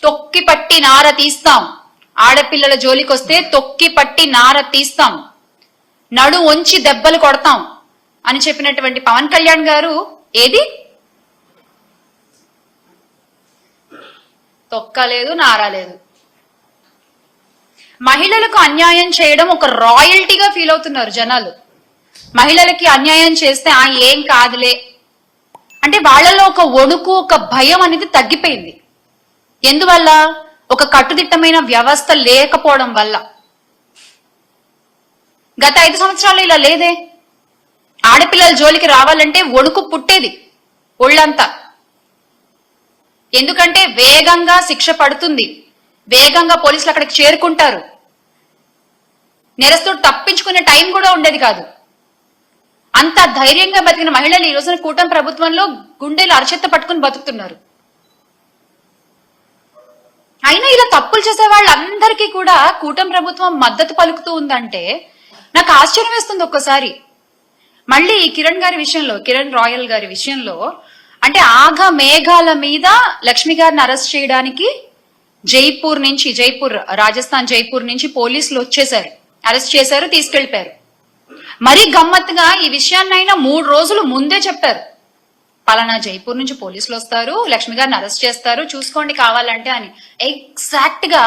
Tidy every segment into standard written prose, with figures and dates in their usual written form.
తొక్కి పట్టి నార తీస్తాం. ఆడపిల్లల జోలికొస్తే తొక్కి పట్టి నార తీస్తాం, నడు వంచి దెబ్బలు కొడతాం అని చెప్పినటువంటి పవన్ కళ్యాణ్ గారు ఏది తొక్కలేదు, నారాలేదు. మహిళలకు అన్యాయం చేయడం ఒక రాయల్టీగా ఫీల్ అవుతున్నారు జనాలు. మహిళలకి అన్యాయం చేస్తే ఏం కాదులే అంటే వాళ్ళలో ఒక వణుకు, ఒక భయం అనేది తగ్గిపోయింది. ఎందువల్ల? ఒక కట్టుదిట్టమైన వ్యవస్థ లేకపోవడం వల్ల. గత 5 సంవత్సరాలు ఇలా లేదే. ఆడపిల్లల జోలికి రావాలంటే వణుకు పుట్టేది ఒళ్ళంతా. ఎందుకంటే వేగంగా శిక్ష పడుతుంది, వేగంగా పోలీసులు అక్కడికి చేరుకుంటారు, నేరస్తుడు తప్పించుకునే టైం కూడా ఉండేది కాదు. అంత ధైర్యంగా బతికిన మహిళలు ఈ రోజున కూటమి ప్రభుత్వంలో గుండెలు అరచెత్త పట్టుకుని బతుకుతున్నారు. అయినా ఇలా తప్పులు చేసే వాళ్ళందరికీ కూడా కూటమి ప్రభుత్వం మద్దతు పలుకుతూ ఉందంటే నాకు ఆశ్చర్యం వేస్తుంది ఒక్కసారి. మళ్ళీ కిరణ్ గారి విషయంలో, కిరణ్ రాయల్ గారి విషయంలో అంటే ఆగ మేఘాల మీద లక్ష్మి గారిని అరెస్ట్ చేయడానికి జైపూర్ రాజస్థాన్ జైపూర్ నుంచి పోలీసులు వచ్చేసారు, అరెస్ట్ చేశారు, తీసుకెళ్లిపోయారు. మరీ గమ్మత్తుగా ఈ విషయాన్నైనా 3 రోజులు ముందే చెప్పారు. పలానా జైపూర్ నుంచి పోలీసులు వస్తారు, లక్ష్మి గారిని అరెస్ట్ చేస్తారు, చూసుకోండి కావాలంటే అని. ఎగ్జాక్ట్ గా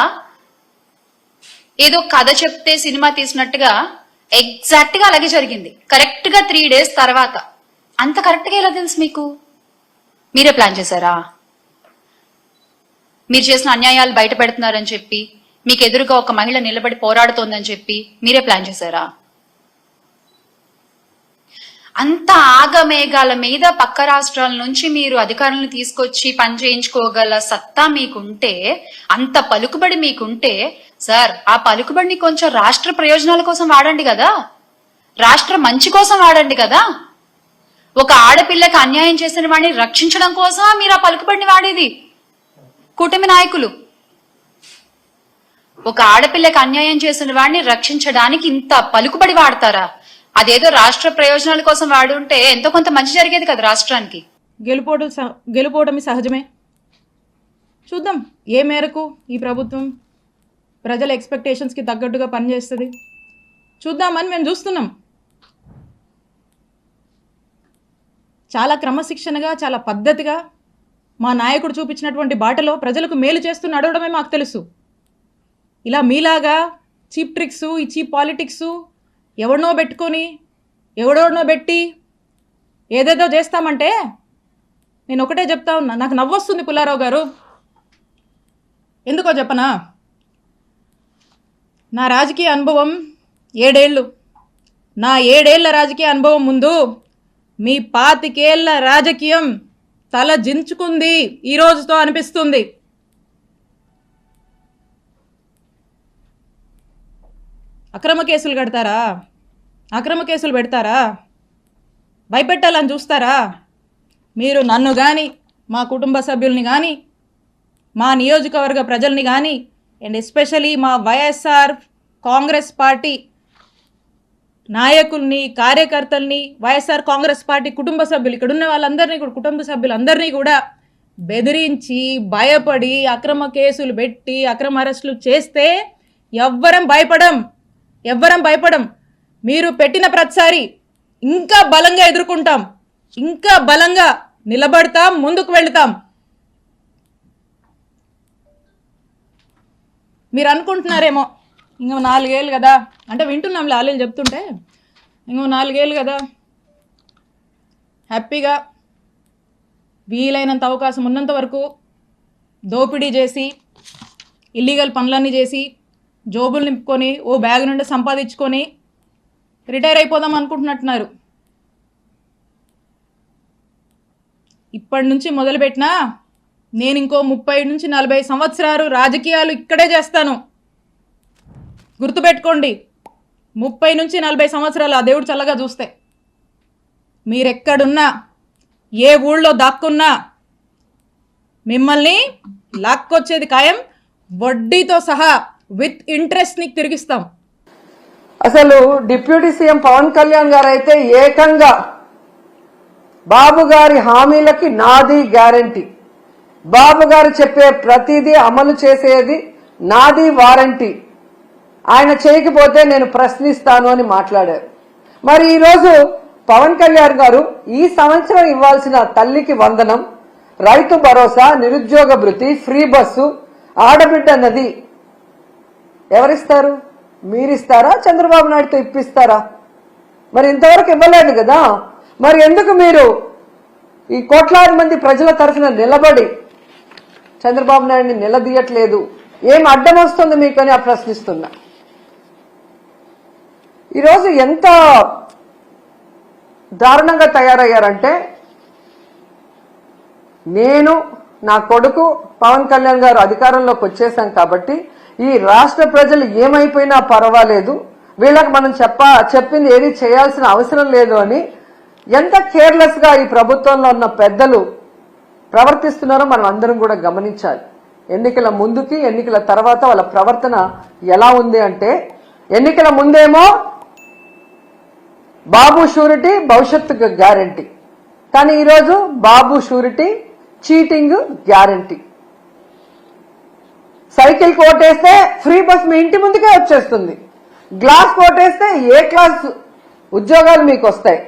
ఏదో కథ చెప్తే సినిమా తీసినట్టుగా ఎగ్జాక్ట్ గా అలాగే జరిగింది. కరెక్ట్ గా 3 days తర్వాత. అంత కరెక్ట్ గా ఎలా తెలుసు మీకు? మీరే ప్లాన్ చేశారా? మీరు చేసిన అన్యాయాలు బయట పెడుతున్నారని చెప్పి, మీకు ఎదురుగా ఒక మహిళ నిలబడి పోరాడుతోందని చెప్పి మీరే ప్లాన్ చేశారా? అంత ఆగమేఘాల మీద పక్క రాష్ట్రాల నుంచి మీరు అధికారులను తీసుకొచ్చి పని చేయించుకోగల సత్తా మీకుంటే, అంత పలుకుబడి మీకుంటే, సార్ ఆ పలుకుబడిని కొంచెం రాష్ట్ర ప్రయోజనాల కోసం వాడండి కదా, రాష్ట్ర మంచి కోసం వాడండి కదా. ఒక ఆడపిల్లకి అన్యాయం చేసిన వాడిని రక్షించడం కోసం మీరు ఆ పలుకుబడిని వాడేది. కూటమి నాయకులు ఒక ఆడపిల్లకి అన్యాయం చేసిన వాడిని రక్షించడానికి ఇంత పలుకుబడి వాడతారా? అదేదో రాష్ట్ర ప్రయోజనాల కోసం వాడి ఉంటే ఎంతో కొంత మంచి జరిగేది కదా రాష్ట్రానికి. గెలుపోవటమి సహజమే. చూద్దాం ఏ మేరకు ఈ ప్రభుత్వం ప్రజల ఎక్స్పెక్టేషన్స్కి తగ్గట్టుగా పనిచేస్తుంది చూద్దామని మేము చూస్తున్నాం. చాలా క్రమశిక్షణగా, చాలా పద్ధతిగా మా నాయకుడు చూపించినటువంటి బాటలో ప్రజలకు మేలు చేస్తూ నడవడమే మాకు తెలుసు. ఇలా మీలాగా చీప్ ట్రిక్స్, ఈ చీప్ పాలిటిక్స్ ఎవడనో పెట్టి ఏదేదో చేస్తామంటే నేను ఒకటే చెప్తా ఉన్నా. నాకు నవ్వొస్తుంది పుల్లారావు గారు. ఎందుకో చెప్పనా? నా రాజకీయ అనుభవం 7 ఏళ్ళు. నా 7 ఏళ్ల రాజకీయ అనుభవం ముందు మీ 25 ఏళ్ల రాజకీయం తల జించుకుంది ఈ రోజుతో అనిపిస్తుంది. అక్రమ కేసులు కడతారా? అక్రమ కేసులు పెడతారా? భయపెట్టాలని చూస్తారా? మీరు నన్ను కానీ, మా కుటుంబ సభ్యుల్ని కానీ, మా నియోజకవర్గ ప్రజల్ని కానీ, అండ్ ఎస్పెషలీ మా వైఎస్ఆర్ కాంగ్రెస్ పార్టీ నాయకుల్ని, కార్యకర్తల్ని, వైఎస్ఆర్ కాంగ్రెస్ పార్టీ కుటుంబ సభ్యులు, ఇక్కడ ఉన్న వాళ్ళందరినీ కూడా, కుటుంబ సభ్యులందరినీ కూడా బెదిరించి, భయపడి, అక్రమ కేసులు పెట్టి, అక్రమ అరెస్టులు చేస్తే ఎవ్వరం భయపడం. మీరు పెట్టిన ప్రతిసారి ఇంకా బలంగా ఎదుర్కొంటాం, ఇంకా బలంగా నిలబడతాం, ముందుకు వెళుతాం. మీరు అనుకుంటున్నారేమో ఇంకో 4 ఏళ్ళు కదా అంటే, వింటున్నాం లాలీలు చెప్తుంటే, ఇంకో 4 ఏళ్ళు కదా హ్యాపీగా వీలైనంత అవకాశం ఉన్నంత వరకు దోపిడీ చేసి, ఇల్లీగల్ పనులన్నీ చేసి, జోబులు నింపుకొని, ఓ బ్యాగ్ నుండి సంపాదించుకొని రిటైర్ అయిపోదాం అనుకుంటున్నట్టున్నారు. ఇప్పటి నుంచి మొదలుపెట్టినా నేను ఇంకో 30 నుంచి 40 సంవత్సరాలు రాజకీయాలు ఇక్కడే చేస్తాను. గుర్తుపెట్టుకోండి, 30 నుంచి 40 సంవత్సరాలు ఆ దేవుడు చల్లగా చూస్తే. మీరెక్కడున్నా, ఏ ఊళ్ళో దాక్కున్నా మిమ్మల్ని లాక్కొచ్చేది ఖాయం. వడ్డీతో సహా విత్ ఇంట్రెస్ట్ నీకు తిరిగిస్తాం. అసలు డిప్యూటీ సీఎం పవన్ కళ్యాణ్ గారు అయితే ఏకంగా బాబు గారి హామీలకి నాది గ్యారంటీ, బాబు గారు చెప్పే ప్రతిదీ అమలు చేసేది నాది వారంటీ, ఆయన చేయకపోతే నేను ప్రశ్నిస్తాను అని మాట్లాడారు. మరి ఈరోజు పవన్ కళ్యాణ్ గారు ఈ సంవత్సరం ఇవ్వాల్సిన తల్లికి వందనం, రైతు భరోసా, నిరుద్యోగ భృతి, ఫ్రీ బస్సు, ఆడబిడ్డ నది ఎవరిస్తారు? మీరిస్తారా? చంద్రబాబు నాయుడుతో ఇప్పిస్తారా? మరి ఇంతవరకు ఇవ్వలేదు కదా. మరి ఎందుకు మీరు ఈ కోట్లాది మంది ప్రజల తరఫున నిలబడి చంద్రబాబు నాయుడిని నిలదీయట్లేదు? ఏం అడ్డం వస్తుంది మీకు అని ప్రశ్నిస్తున్నా. ఈరోజు ఎంత దారుణంగా తయారయ్యారంటే, నేను నా కొడుకు పవన్ కళ్యాణ్ గారు అధికారంలోకి వచ్చేసాం కాబట్టి ఈ రాష్ట్ర ప్రజలు ఏమైపోయినా పర్వాలేదు, వీళ్ళకి మనం చెప్పింది ఏది చేయాల్సిన అవసరం లేదు అని ఎంత కేర్లెస్ గా ఈ ప్రభుత్వంలో ఉన్న పెద్దలు ప్రవర్తిస్తున్నారో మనం అందరం కూడా గమనించాలి. ఎన్నికల ముందుకి ఎన్నికల తర్వాత వాళ్ళ ప్రవర్తన ఎలా ఉంది అంటే, ఎన్నికల ముందేమో బాబు షూరిటీ భవిష్యత్తుకు గ్యారంటీ, కానీ ఈరోజు Babu surety cheating guarantee. Cycle కోటేస్తే ఫ్రీ బస్ మీ ఇంటి ముందుకే వచ్చేస్తుంది, గ్లాస్ కోటేస్తే ఏ క్లాస్ ఉద్యోగాలు మీకు వస్తాయి.